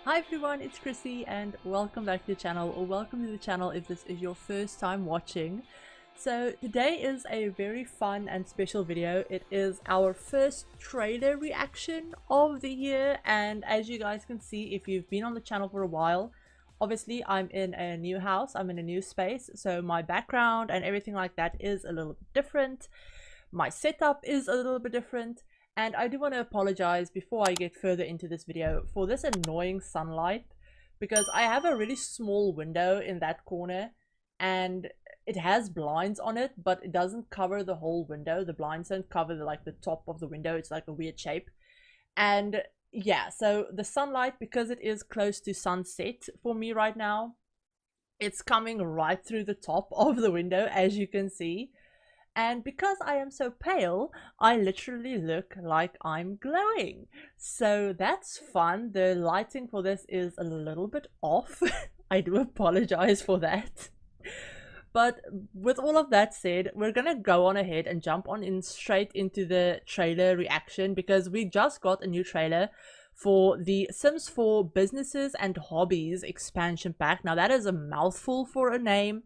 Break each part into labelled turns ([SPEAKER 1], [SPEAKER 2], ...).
[SPEAKER 1] Hi everyone, it's Chrissie and welcome back to the channel, or welcome to the channel if this is your first time watching. So today is a very fun and special video. It is our first trailer reaction of the year, and as you guys can see if you've been on the channel for a while, obviously I'm in a new house, I'm in a new space, so my background and everything like that is a little bit different. My setup is a little bit different. And I do want to apologize before I get further into this video for this annoying sunlight, because I have a really small window in that corner and it has blinds on it, but it doesn't cover the whole window. The blinds don't cover the top of the window. It's like a weird shape. And yeah, so the sunlight, because it is close to sunset for me right now, it's coming right through the top of the window, as you can see. And because I am so pale, I literally look like I'm glowing. So that's fun. The lighting for this is a little bit off. I do apologize for that. But with all of that said, we're gonna go on ahead and jump on in straight into the trailer reaction, because we just got a new trailer for the Sims 4 Businesses and Hobbies Expansion Pack. Now that is a mouthful for a name.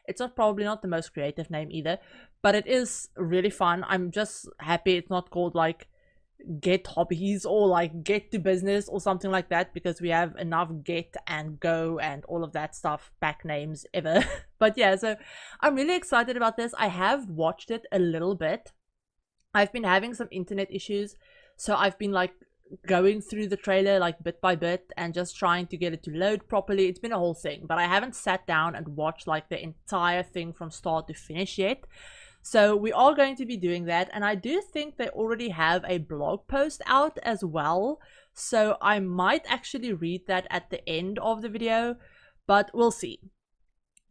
[SPEAKER 1] It's probably not the most creative name either, but it is really fun. I'm just happy it's not called like Get Hobbies or like Get to Business or something like that, because we have enough Get and Go and all of that stuff pack names ever. But yeah, so I'm really excited about this. I have watched it a little bit. I've been having some internet issues, so I've been like going through the trailer like bit by bit and just trying to get it to load properly. It's been a whole thing, but I haven't sat down and watched like the entire thing from start to finish yet. So we are going to be doing that, and I do think they already have a blog post out as well, so I might actually read that at the end of the video, but we'll see.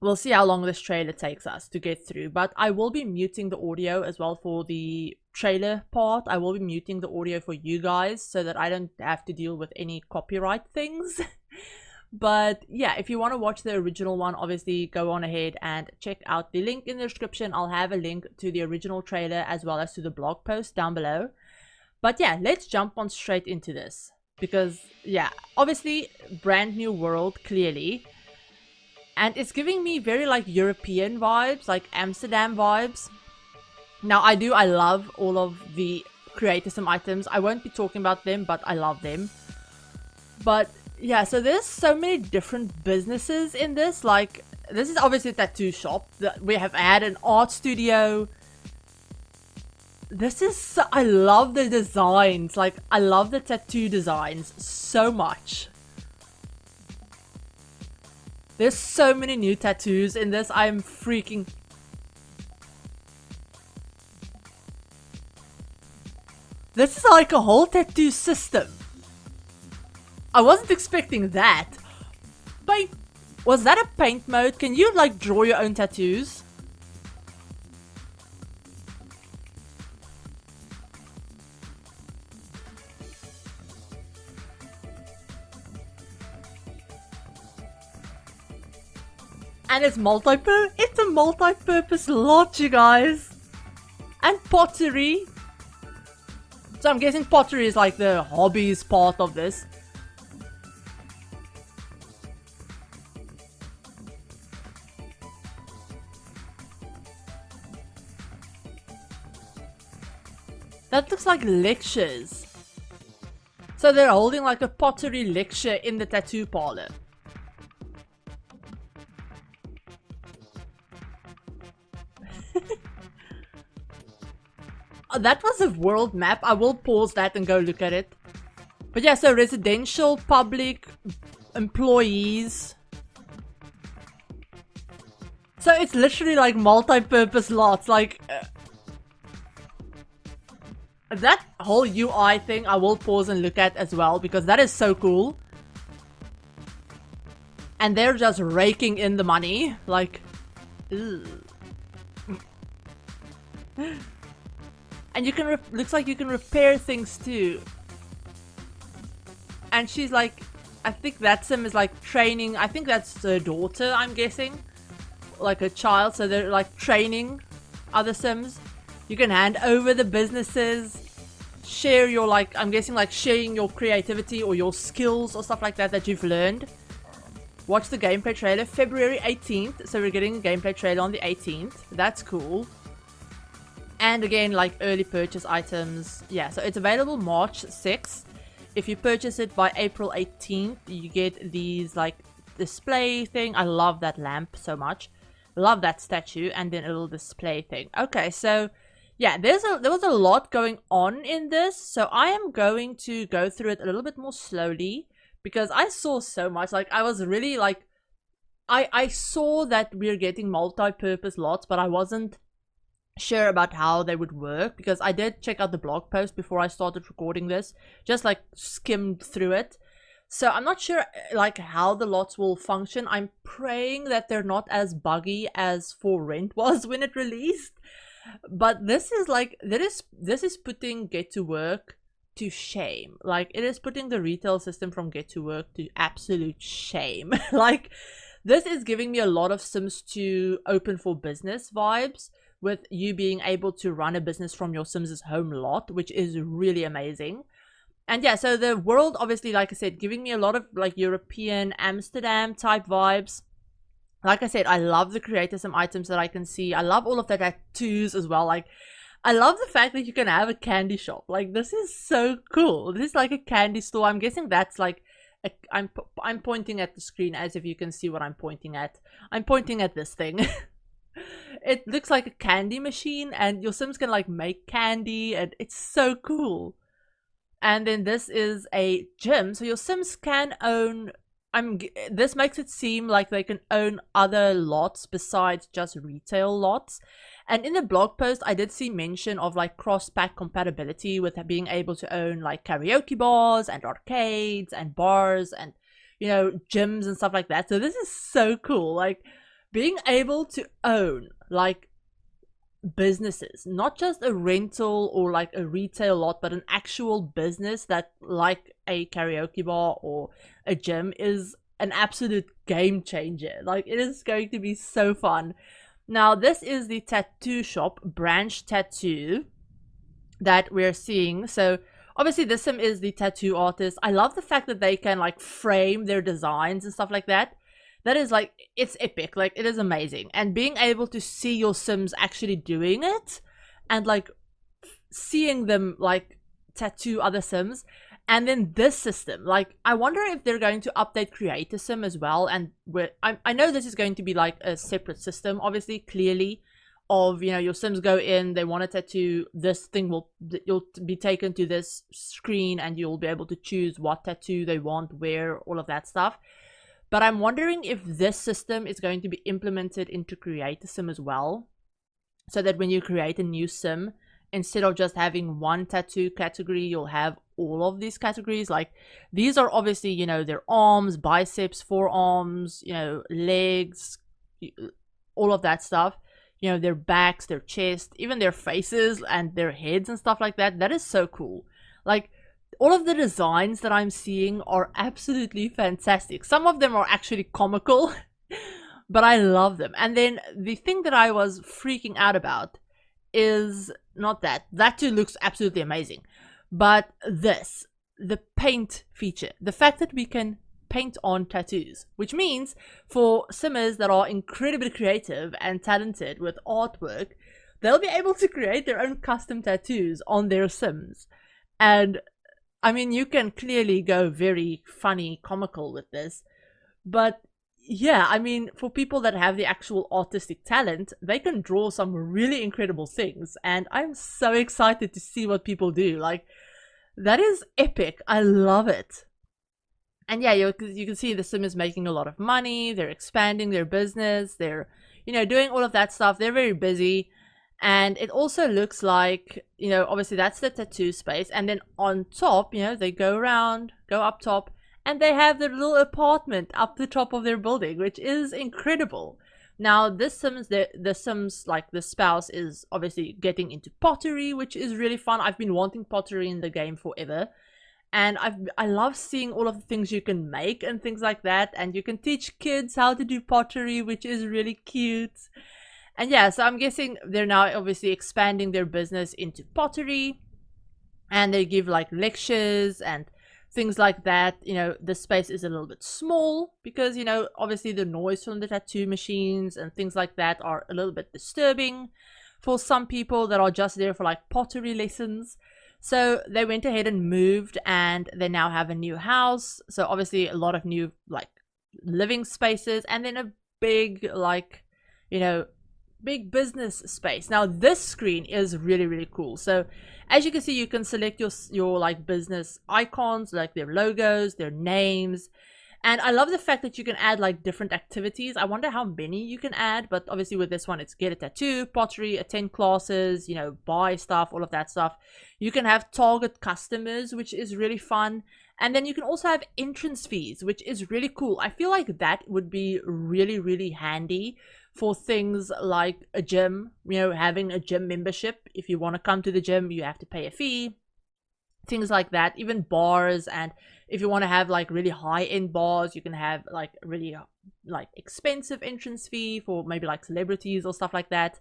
[SPEAKER 1] We'll see how long this trailer takes us to get through, but I will be muting the audio as well for the trailer part. I will be muting the audio for you guys so that I don't have to deal with any copyright things. But yeah, if you want to watch the original one, obviously go on ahead and check out the link in the description. I'll have a link to the original trailer as well as to the blog post down below. But yeah, let's jump on straight into this, because yeah, obviously brand new world clearly. And it's giving me very like European vibes, like Amsterdam vibes. Now I love all of the creator sim items. I won't be talking about them, but I love them. But yeah, so there's so many different businesses in this. Like, this is obviously a tattoo shop. We have had an art studio. This is so, I love the designs. Like, I love the tattoo designs so much. There's so many new tattoos in this. I'm freaking... This is like a whole tattoo system. I wasn't expecting that. Paint... Was that a paint mode? Can you like draw your own tattoos? And it's it's a multi-purpose lot, you guys. And pottery. So I'm guessing pottery is like the hobbies part of this. That looks like lectures. So they're holding like a pottery lecture in the tattoo parlor. Oh, that was a world map. I will pause that and go look at it. But yeah, so residential, public, employees. So it's literally like multi-purpose lots. Like that whole UI thing I will pause and look at as well, because that is so cool. And they're just raking in the money. Like, ugh. And you can looks like you can repair things too. And she's like, I think that sim is like training. I think that's her daughter, I'm guessing, like a child. So they're like training other sims. You can hand over the businesses. share your, like, I'm guessing like sharing your creativity or your skills or stuff like that that you've learned. Watch the gameplay trailer February 18th. So we're getting a gameplay trailer on the 18th. That's cool. And again, like early purchase items. Yeah, so it's available March 6th. If you purchase it by April 18th, you get these like display thing. I love that lamp so much. Love that statue, and then a little display thing. Okay, so yeah, there was a lot going on in this, so I am going to go through it a little bit more slowly because I saw so much. Like, I was really like, I saw that we're getting multi-purpose lots, but I wasn't sure about how they would work because I did check out the blog post before I started recording this, just like skimmed through it. So I'm not sure like how the lots will function. I'm praying that they're not as buggy as For Rent was when it released. But this is like, this is putting Get to Work to shame. Like, it is putting the retail system from Get to Work to absolute shame. Like, this is giving me a lot of Sims 2 open for business vibes, with you being able to run a business from your Sims' home lot, which is really amazing. And yeah, so the world, obviously, like I said, giving me a lot of like European Amsterdam type vibes. Like I said, I love the creator Sim items that I can see. I love all of the tattoos as well. Like, I love the fact that you can have a candy shop. Like, this is so cool. This is like a candy store. I'm guessing that's like, I'm pointing at the screen as if you can see what I'm pointing at. I'm pointing at this thing. It looks like a candy machine, and your Sims can like make candy, and it's so cool. And then this is a gym, so your Sims can own, this makes it seem like they can own other lots besides just retail lots. And in the blog post, I did see mention of like cross-pack compatibility with being able to own like karaoke bars and arcades and bars and, you know, gyms and stuff like that. So this is so cool. Like, being able to own like businesses, not just a rental or like a retail lot, but an actual business that like a karaoke bar or a gym, is an absolute game changer. Like, it is going to be so fun. Now, this is the tattoo shop, Branch Tattoo, that we're seeing. So obviously this Sim is the tattoo artist. I love the fact that they can like frame their designs and stuff like that. That is like, it's epic. Like, it is amazing. And being able to see your Sims actually doing it, and like seeing them like tattoo other Sims. And then this system, like, I wonder if they're going to update Creator Sim as well. And I know this is going to be like a separate system, obviously, clearly, of, you know, your Sims go in, they want a tattoo, this thing you'll be taken to this screen, and you'll be able to choose what tattoo they want, where, all of that stuff. But I'm wondering if this system is going to be implemented into Creator Sim as well, so that when you create a new Sim, instead of just having one tattoo category, you'll have all of these categories. Like, these are obviously, you know, their arms, biceps, forearms, you know, legs, all of that stuff. You know, their backs, their chest, even their faces and their heads and stuff like that. That is so cool. Like, all of the designs that I'm seeing are absolutely fantastic. Some of them are actually comical, but I love them. And then the thing that I was freaking out about is not that. That too looks absolutely amazing. But this, the paint feature, the fact that we can paint on tattoos, which means for Simmers that are incredibly creative and talented with artwork, they'll be able to create their own custom tattoos on their Sims. And I mean, you can clearly go very funny, comical with this, but yeah, I mean, for people that have the actual artistic talent, they can draw some really incredible things, and I'm so excited to see what people do. Like, that is epic. I love it. And yeah, you can see the Sim is making a lot of money, they're expanding their business, they're, you know, doing all of that stuff, they're very busy. And it also looks like, you know, obviously that's the tattoo space. And then on top, you know, they go around, go up top, and they have their little apartment up the top of their building, which is incredible. Now, this Sims, the Sims, like the spouse, is obviously getting into pottery, which is really fun. I've been wanting pottery in the game forever. And I love seeing all of the things you can make and things like that. And you can teach kids how to do pottery, which is really cute. And yeah, so I'm guessing they're now obviously expanding their business into pottery. and they give like lectures and things like that. You know, the space is a little bit small because, you know, obviously the noise from the tattoo machines and things like that are a little bit disturbing for some people that are just there for like pottery lessons. So they went ahead and moved, and they now have a new house. So obviously a lot of new like living spaces, and then a big like, you know, big business space. Now this screen is really cool. So as you can see, you can select your like business icons, like their logos, their names. And I love the fact that you can add like different activities. I wonder how many you can add, but obviously with this one, it's get a tattoo, pottery, attend classes, you know, buy stuff, all of that stuff. You can have target customers, which is really fun. And then you can also have entrance fees, which is really cool. I feel like that would be really handy for things like a gym, you know, having a gym membership. If you want to come to the gym, you have to pay a fee. Things like that, even bars. And if you want to have like really high-end bars, you can have like really like expensive entrance fee for maybe like celebrities or stuff like that.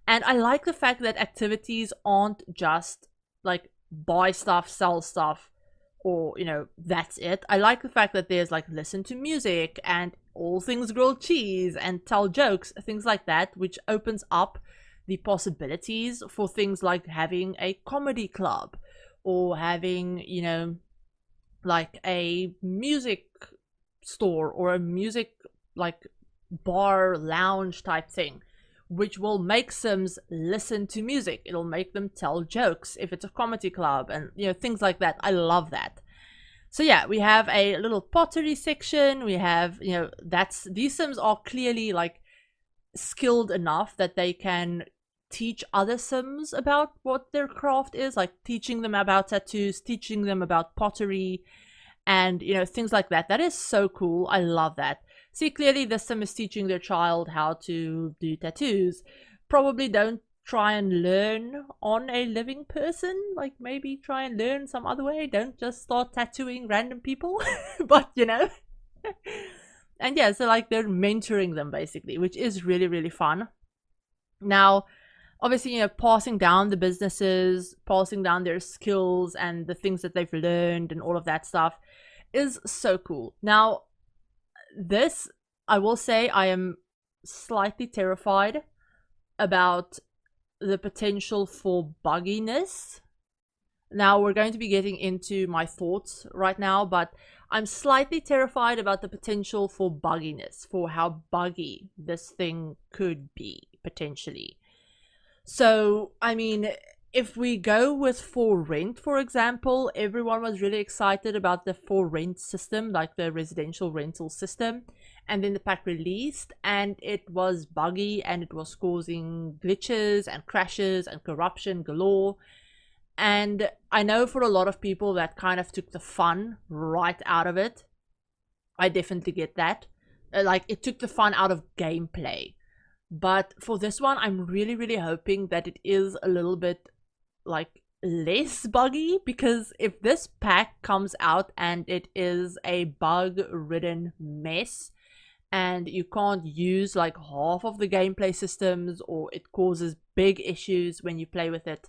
[SPEAKER 1] And I like the fact that activities aren't just like buy stuff, sell stuff, or, you know, that's it. I like the fact that there's like listen to music and all things grilled cheese and tell jokes, things like that, which opens up the possibilities for things like having a comedy club, or having, you know, like a music store or a music like bar lounge type thing, which will make Sims listen to music. It'll make them tell jokes if it's a comedy club, and, you know, things like that. I love that. So yeah, we have a little pottery section. We have, you know, these Sims are clearly like skilled enough that they can teach other Sims about what their craft is, like teaching them about tattoos, teaching them about pottery, and, you know, things like that. That is so cool. I love that. See, clearly this Sim is teaching their child how to do tattoos. Probably don't try and learn on a living person. Like, maybe try and learn some other way. Don't just start tattooing random people. But, you know. And yeah, so like they're mentoring them basically, which is really fun. Now, obviously, you know, passing down the businesses, passing down their skills and the things that they've learned and all of that stuff is so cool. Now, this, I will say, I am slightly terrified about the potential for bugginess. Now, we're going to be getting into my thoughts right now, but I'm slightly terrified about the potential for bugginess, for how buggy this thing could be, potentially. So, I mean, if we go with for rent, for example, everyone was really excited about the for rent system, like the residential rental system. And then the pack released, and it was buggy, and it was causing glitches and crashes and corruption galore. And I know for a lot of people that kind of took the fun right out of it. I definitely get that. Like, it took the fun out of gameplay. But for this one, I'm really hoping that it is a little bit like less buggy, because if this pack comes out and it is a bug-ridden mess and you can't use like half of the gameplay systems, or it causes big issues when you play with it,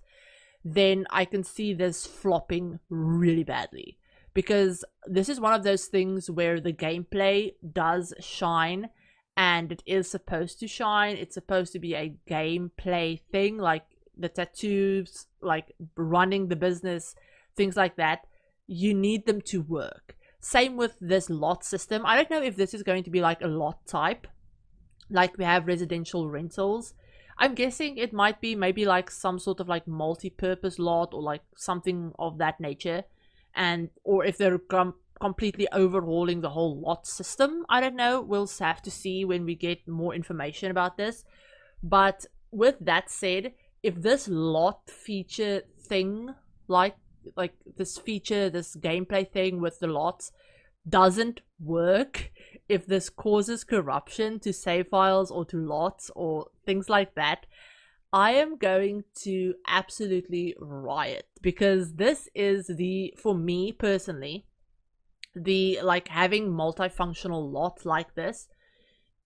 [SPEAKER 1] then I can see this flopping really badly, because this is one of those things where the gameplay does shine. And it is supposed to shine. It's supposed to be a gameplay thing, like the tattoos, like running the business, things like that. You need them to work. Same with this lot system. I don't know if this is going to be like a lot type, like we have residential rentals. I'm guessing it might be maybe like some sort of like multi-purpose lot, or like something of that nature. And, or if they're completely overhauling the whole lot system, I don't know. We'll have to see when we get more information about this. But with that said, if this lot feature thing, like this feature, this gameplay thing with the lots doesn't work, if this causes corruption to save files or to lots or things like that, I am going to absolutely riot, because this is for me personally, the like having multifunctional lots like this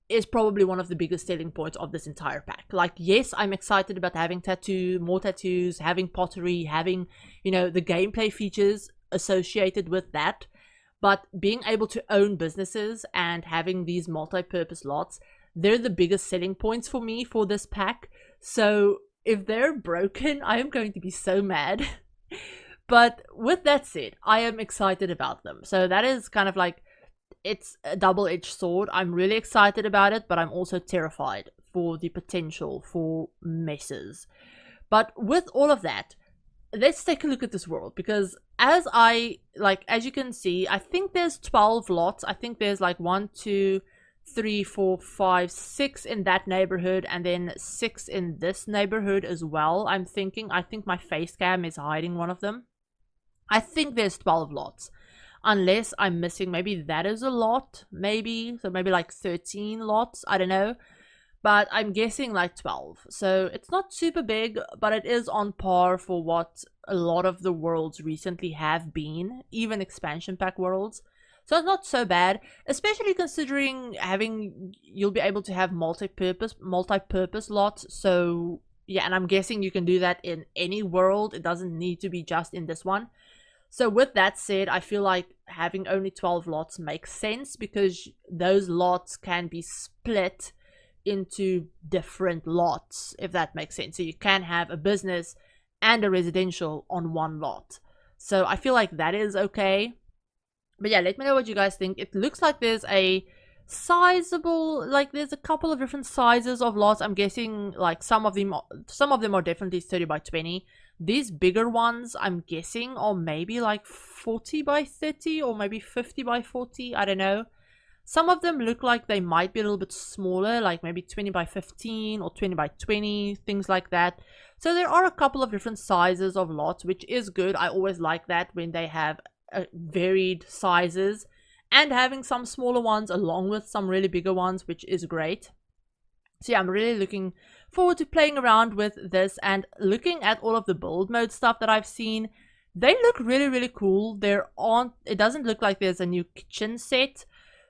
[SPEAKER 1] is probably one of the biggest selling points of this entire pack. Like, yes, I'm excited about having more tattoos, having pottery, having, you know, the gameplay features associated with that. But being able to own businesses and having these multi-purpose lots, they're the biggest selling points for me for this pack. So if they're broken, I am going to be so mad. But with that said, I am excited about them. So that is kind of like, it's a double-edged sword. I'm really excited about it, but I'm also terrified for the potential for messes. But with all of that, let's take a look at this world, because as you can see, I think there's 12 lots. I think there's like 1, 2, 3, 4, 5, 6 in that neighborhood, and then 6 in this neighborhood as well. I think my face cam is hiding one of them. I think there's 12 lots, unless I'm missing, maybe that is a lot, maybe, so maybe like 13 lots, I don't know, but I'm guessing like 12. So it's not super big, but it is on par for what a lot of the worlds recently have been, even expansion pack worlds. So it's not so bad, especially considering you'll be able to have multi-purpose lots. So yeah, and I'm guessing you can do that in any world. It doesn't need to be just in this one. So with that said, I feel like having only 12 lots makes sense, because those lots can be split into different lots, if that makes sense. So you can have a business and a residential on one lot. So I feel like that is okay. But yeah, let me know what you guys think. It looks like there's a sizable, like there's a couple of different sizes of lots. I'm guessing like some of them are definitely 30 by 20. These bigger ones, I'm guessing, are maybe like 40 by 30 or maybe 50 by 40. I don't know. Some of them look like they might be a little bit smaller, like maybe 20 by 15 or 20 by 20, things like that. So there are a couple of different sizes of lots, which is good. I always like that when they have varied sizes, and having some smaller ones along with some really bigger ones, which is great. So yeah, I'm really looking forward to playing around with this and looking at all of the build mode stuff that I've seen. They look really, really cool. It doesn't look like there's a new kitchen set,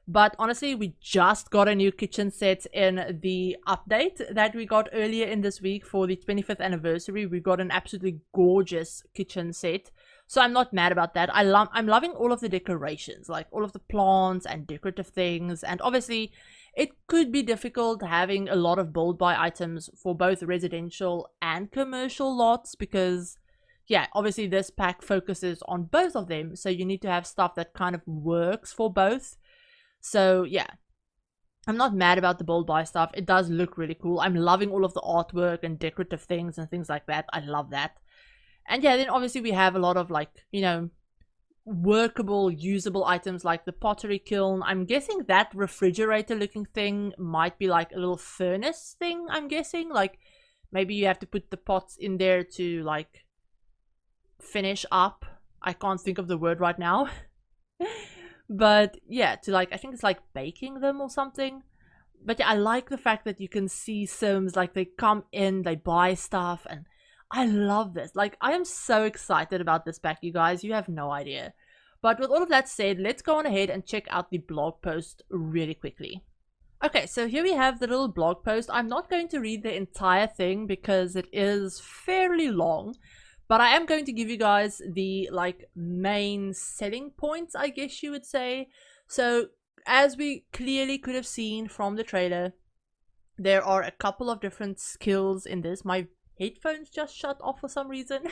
[SPEAKER 1] but honestly, we just got a new kitchen set in the update that we got earlier in this week for the 25th anniversary. We got an absolutely gorgeous kitchen set. So I'm not mad about that. I'm loving all of the decorations, like all of the plants and decorative things. And obviously, it could be difficult having a lot of build buy items for both residential and commercial lots, because yeah, obviously this pack focuses on both of them. So you need to have stuff that kind of works for both. So yeah, I'm not mad about the build buy stuff. It does look really cool. I'm loving all of the artwork and decorative things and things like that. I love that. And yeah, then obviously we have a lot of, like, you know, workable, usable items like the pottery kiln. I'm guessing that refrigerator looking thing might be like a little furnace thing, I'm guessing. Like, maybe you have to put the pots in there to, like, finish up. I can't think of the word right now. But yeah, to, like, I think it's like baking them or something. But yeah, I like the fact that you can see Sims, like, they come in, they buy stuff, and I love this. Like, I am so excited about this pack, you guys. You have no idea. But with all of that said, let's go on ahead and check out the blog post really quickly. Okay, so here we have the little blog post. I'm not going to read the entire thing because it is fairly long, but I am going to give you guys the, like, main selling points, I guess you would say. So, as we clearly could have seen from the trailer, there are a couple of different skills in this. My headphones just shut off for some reason.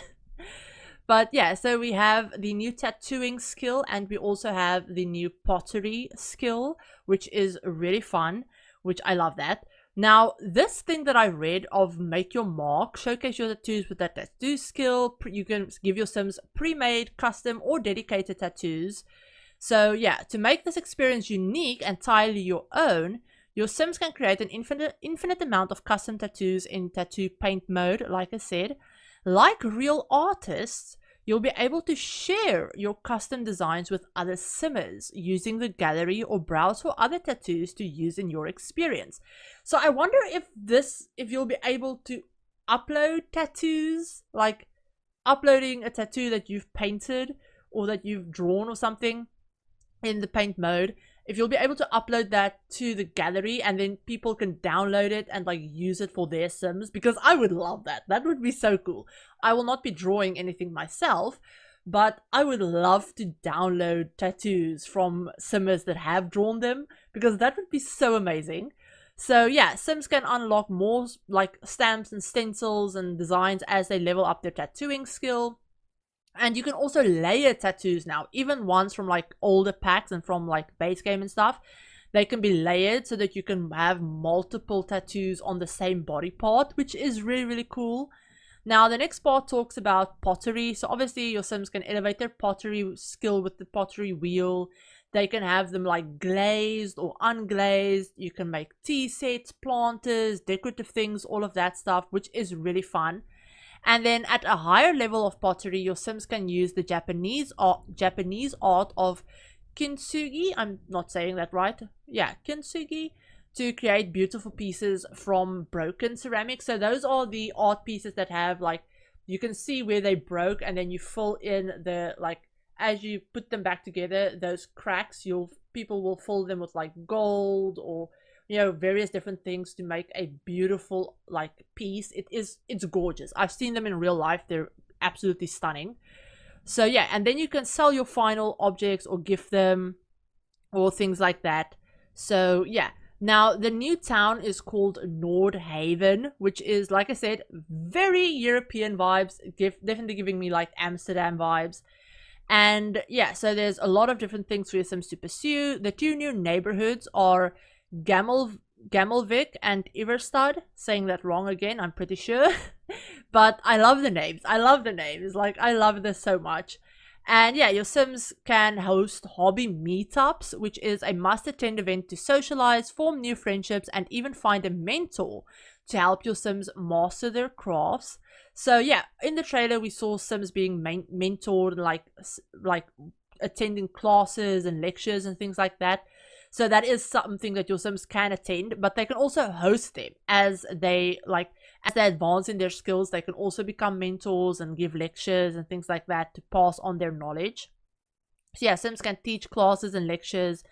[SPEAKER 1] But yeah, so we have the new tattooing skill, and we also have the new pottery skill, which is really fun, which I love that. Now, this thing that I read of make your mark, showcase your tattoos with that tattoo skill. You can give your Sims pre-made, custom, or dedicated tattoos. So yeah, to make this experience unique and entirely your own, your Sims can create an infinite amount of custom tattoos in tattoo paint mode, like I said. Like real artists, you'll be able to share your custom designs with other Simmers using the gallery or browse for other tattoos to use in your experience. So I wonder if you'll be able to upload tattoos, like uploading a tattoo that you've painted or that you've drawn or something in the paint mode, if you'll be able to upload that to the gallery and then people can download it and like use it for their Sims, because I would love that. That would be so cool. I will not be drawing anything myself, but I would love to download tattoos from Simmers that have drawn them, because that would be so amazing. So yeah, Sims can unlock more like stamps and stencils and designs as they level up their tattooing skill. And you can also layer tattoos now, even ones from like older packs and from like base game and stuff. They can be layered so that you can have multiple tattoos on the same body part, which is really, really cool. Now, the next part talks about pottery. So obviously your Sims can elevate their pottery skill with the pottery wheel. They can have them like glazed or unglazed. You can make tea sets, planters, decorative things, all of that stuff, which is really fun. And then at a higher level of pottery, your Sims can use the Japanese art of kintsugi. I'm not saying that right. Yeah, kintsugi, to create beautiful pieces from broken ceramics. So those are the art pieces that have like, you can see where they broke, and then you fill in the like, as you put them back together, those cracks, people will fill them with like gold or, you know, various different things to make a beautiful like piece. It's gorgeous. I've seen them in real life. They're absolutely stunning. So yeah, and then you can sell your final objects or gift them or things like that. So yeah, now the new town is called 𝘤𝘠𝘭𝘦, which is, like I said, very European vibes, definitely giving me like Amsterdam vibes. And yeah, so there's a lot of different things for your Sims to pursue. The two new neighborhoods are 𝘕𝘠𝘕𝘌𝘍𝑒𝘍 and 𝘕𝘂𝑚, saying that wrong again, I'm pretty sure. But I love the names. I love the names. Like, I love this so much. And yeah, your Sims can host hobby meetups, which is a must-attend event to socialize, form new friendships, and even find a mentor to help your Sims master their crafts. So yeah, in the trailer we saw Sims being mentored, like attending classes and lectures and things like that. So that is something that your Sims can attend, but they can also host them as they advance in their skills. They can also become mentors and give lectures and things like that to pass on their knowledge. So yeah, Sims can teach classes and lectures.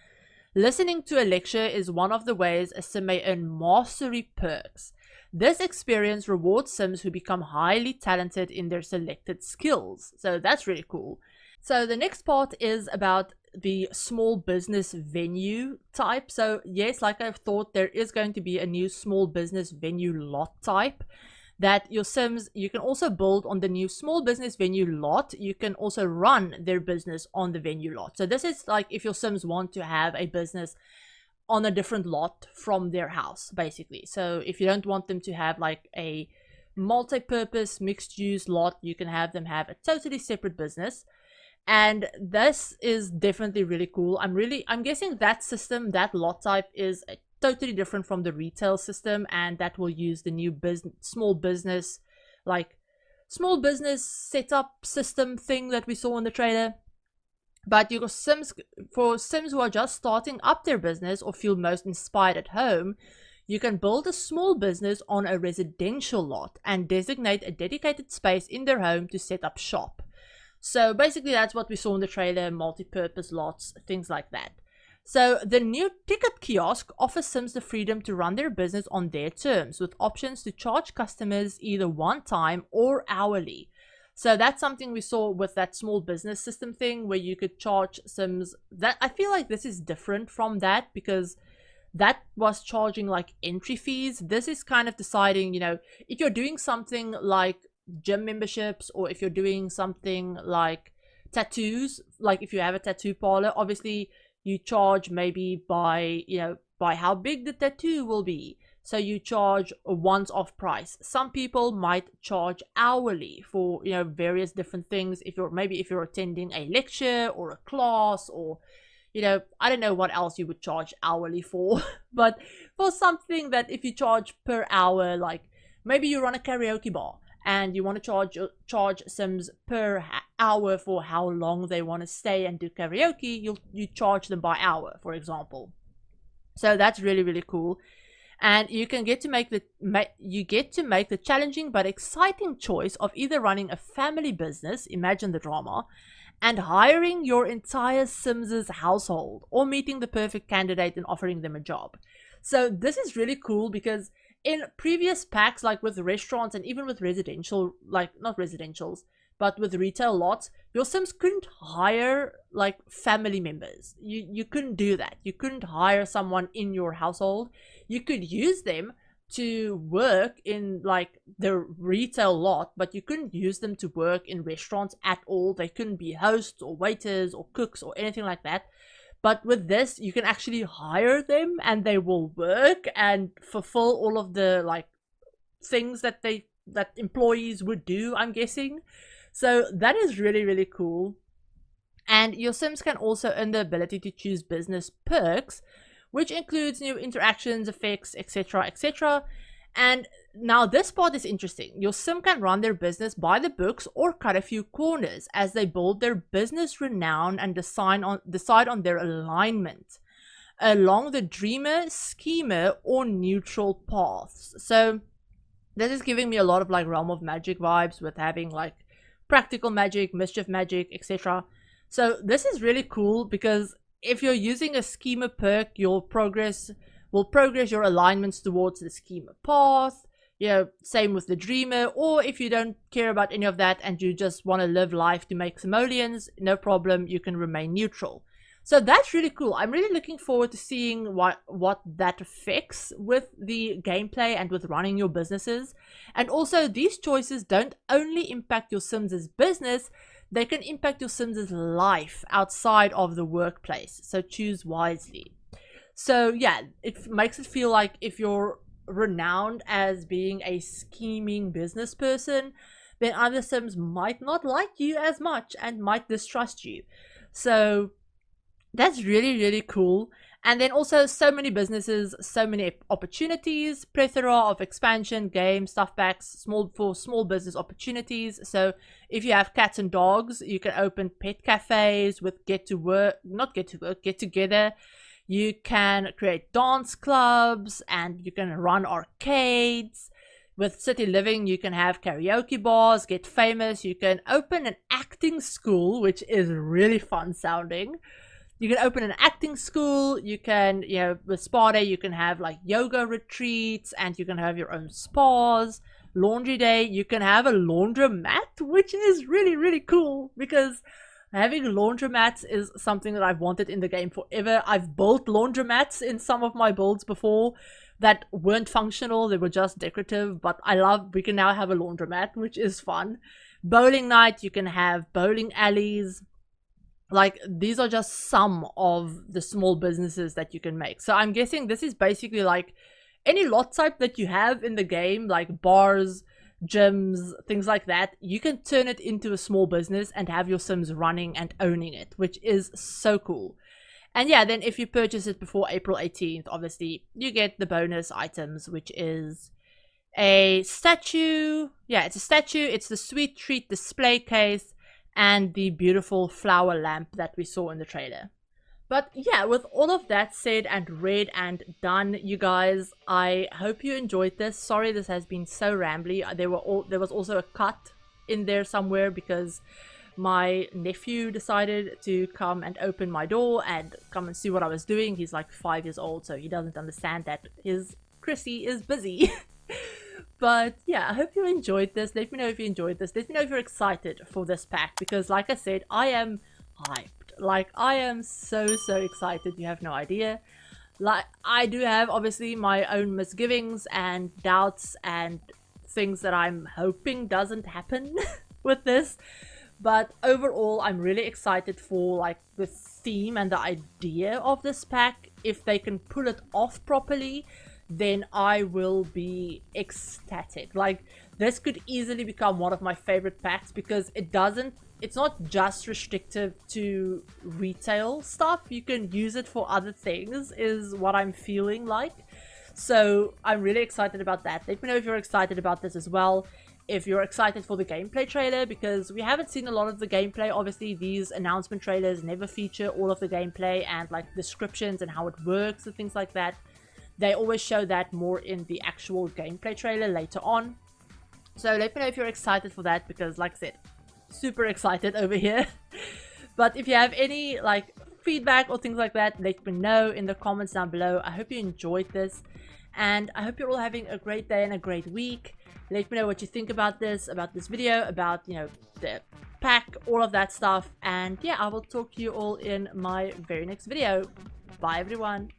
[SPEAKER 1] Listening to a lecture is one of the ways a Sim may earn mastery perks. This experience rewards Sims who become highly talented in their selected skills. So that's really cool. So the next part is about the small business venue type. So yes, like I've thought, there is going to be a new small business venue lot type that your Sims, you can also build on the new small business venue lot. You can also run their business on the venue lot. So this is like if your Sims want to have a business on a different lot from their house, basically. So if you don't want them to have like a multi-purpose mixed use lot, you can have them have a totally separate business. And this is definitely really cool. I'm guessing that system, that lot type, is totally different from the retail system, and that will use the new small business setup system thing that we saw in the trailer. But for Sims who are just starting up their business or feel most inspired at home, you can build a small business on a residential lot and designate a dedicated space in their home to set up shop. So basically that's what we saw in the trailer, multi-purpose lots, things like that. So the new ticket kiosk offers Sims the freedom to run their business on their terms, with options to charge customers either one time or hourly. So that's something we saw with that small business system thing, where you could charge Sims. That I feel like this is different from that, because that was charging like entry fees. This is kind of deciding, you know, if you're doing something like gym memberships, or if you're doing something like tattoos, like if you have a tattoo parlor, obviously you charge maybe by, you know, by how big the tattoo will be. So you charge a once-off price. Some people might charge hourly for, you know, various different things. If you're attending a lecture or a class, or, you know, I don't know what else you would charge hourly for. But for something that if you charge per hour, like maybe you run a karaoke bar and you want to charge Sims per hour for how long they want to stay and do karaoke, you charge them by hour, for example. So that's really, really cool. And you get to make the challenging but exciting choice of either running a family business, imagine the drama, and hiring your entire Sims' household, or meeting the perfect candidate and offering them a job. So this is really cool because in previous packs, like with restaurants and even with residential, like not residentials, but with retail lots, your Sims couldn't hire like family members. You couldn't do that. You couldn't hire someone in your household. You could use them to work in like the retail lot, but you couldn't use them to work in restaurants at all. They couldn't be hosts or waiters or cooks or anything like that. But with this, you can actually hire them and they will work and fulfill all of the like things that employees would do, I'm guessing. So that is really, really cool. And your Sims can also earn the ability to choose business perks, which includes new interactions, effects, etc., etc. And now this part is interesting. Your Sim can run their business by the books or cut a few corners as they build their business renown and decide on their alignment along the dreamer, schemer, or neutral paths. So this is giving me a lot of like Realm of Magic vibes with having like practical magic, mischief magic, etc. So this is really cool because if you're using a schemer perk, will progress your alignments towards the schemer path. You know, same with the dreamer. Or if you don't care about any of that and you just want to live life to make simoleons, no problem, you can remain neutral. So that's really cool. I'm really looking forward to seeing what that affects with the gameplay and with running your businesses. And also, these choices don't only impact your Sims' business, they can impact your Sims' life outside of the workplace. So choose wisely. So yeah, it makes it feel like if you're renowned as being a scheming business person, then other Sims might not like you as much and might distrust you. So that's really, really cool. And then also so many businesses, so many opportunities, plethora of expansion, games, stuff packs, for small business opportunities. So if you have cats and dogs, you can open pet cafes with get together. You can create dance clubs and you can run arcades. With City Living, you can have karaoke bars, get famous. You can open an acting school, which is really fun sounding. You can open an acting school. You can, you know, with Spa Day, you can have like yoga retreats and you can have your own spas. Laundry Day, you can have a laundromat, which is really, really cool because having laundromats is something that I've wanted in the game forever. I've built laundromats in some of my builds before that weren't functional. They were just decorative, but we can now have a laundromat, which is fun. Bowling night, you can have bowling alleys. Like, these are just some of the small businesses that you can make. So I'm guessing this is basically like any lot type that you have in the game, like bars, gyms, things like that. You can turn it into a small business and have your Sims running and owning it, which is so cool. And yeah, then if you purchase it before April 18th, obviously you get the bonus items, which is a statue. Yeah, it's a statue. It's the sweet treat display case and the beautiful flower lamp that we saw in the trailer. But yeah, with all of that said and read and done, you guys, I hope you enjoyed this. Sorry this has been so rambly. There was also a cut in there somewhere because my nephew decided to come and open my door and come and see what I was doing. He's like 5 years old, so he doesn't understand that his Chrissie is busy. But yeah, I hope you enjoyed this. Let me know if you enjoyed this. Let me know if you're excited for this pack because, like I said, I am hyped. Like, I am so excited. You have no idea. Like, I do have obviously my own misgivings and doubts and things that I'm hoping doesn't happen with this. But overall, I'm really excited for like the theme and the idea of this pack. If they can pull it off properly, then I will be ecstatic. Like, this could easily become one of my favorite packs because it's not just restrictive to retail stuff. You can use it for other things, is what I'm feeling like. So I'm really excited about that. Let me know if you're excited about this as well. If you're excited for the gameplay trailer, because we haven't seen a lot of the gameplay. Obviously, these announcement trailers never feature all of the gameplay and like descriptions and how it works and things like that. They always show that more in the actual gameplay trailer later on. So let me know if you're excited for that because, like I said, super excited over here. But if you have any like feedback or things like that, let me know in the comments down below. I hope you enjoyed this, and I hope you're all having a great day and a great week. Let me know what you think about this video, about, you know, the pack, all of that stuff. And yeah, I will talk to you all in my very next video. Bye everyone.